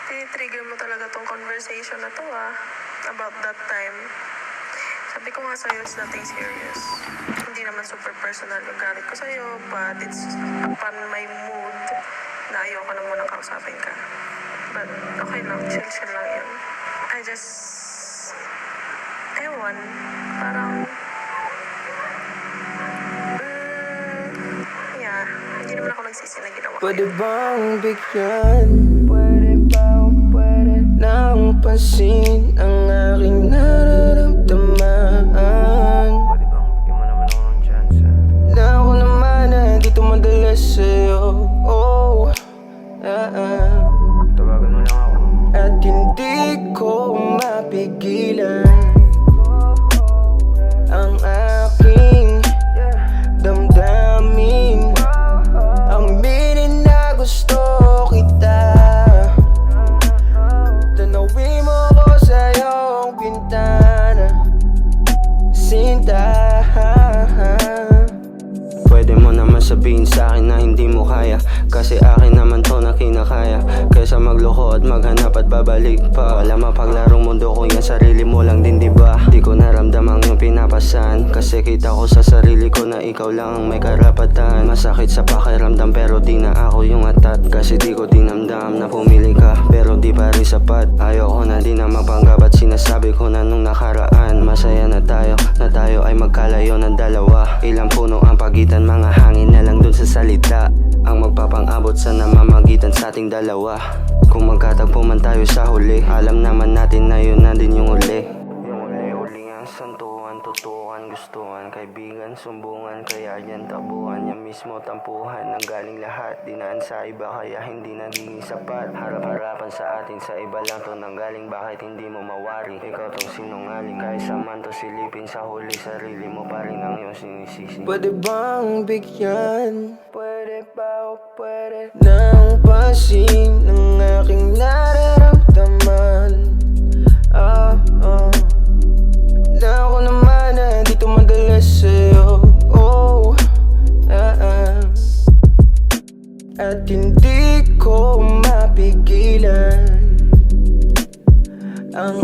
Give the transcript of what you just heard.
Tinitrigger mo talaga tong conversation na to about that time. Sabi ko nga sa'yo, it's nothing serious. Hindi naman super personal yung galit ko sa'yo, but it's upon my mood na ayoko na munang kausapin ka. But okay lang, chill lang yun. I just, ewan, parang, yeah, hindi naman ako nagsisi na ginawa ko Pwede yun. bang bigyan? Ng pansin ang aking nararamdaman? Pwede bang bigyan mo naman ako ng chance? Na ako naman na dito madalas sa'yo. Tawagan mo lang ako. At hindi ko mapigilan ang aking damdamin. Aminin na gusto kita. Tanawin mo ko sa iyong bintana, Sinta. Pwede mo naman sabihin sa'kin na hindi mo kaya, kasi akin naman to na kinakaya. Kaysa magloko at maghanap at babalik pa. Wala mapaglarong mundo ko yan, sarili mo lang din diba? Di ko naramdaman yung pinapasan, kasi kita ko sa sarili ko na ikaw lang ang may karapatan. Masakit sa pakiramdam pero di na ako yung atat, kasi di ko dinamdam na pumili ka pero di pa rin sapat. Ayoko na din na mapanggap at sinasabi ko na nung nakaraan. Masaya na tayo ay magkalayo ng dalawa. Ilang puno ang pagitan, mga hangin na lang dun sa salita ang magpapang-abot sa namamagitan sa ating dalawa. Kung magkatagpo man tayo sa huli, alam naman natin na yun na din yung uli. Yung uli-uli ang santuhan, tutukan, gustuhan, kaibigan, sumbungan. Kaya yan tabuhan, yan mismo tampuhan. Nanggaling lahat, dinaan sa iba kaya hindi nagiging sapat. Harap-harapan sa atin, sa iba lang to nanggaling. Bakit hindi mo mawari? Ikaw tong sinungaling, kahit sa man to silipin, sa huli sarili mo pa rin ang iyong sinisisi. Pwede bang bigyan? Pwede ba o pwede? Ng pansin ng aking nararamdaman. Na ako naman na dito madalas sa'yo. At hindi ko mapigilan ang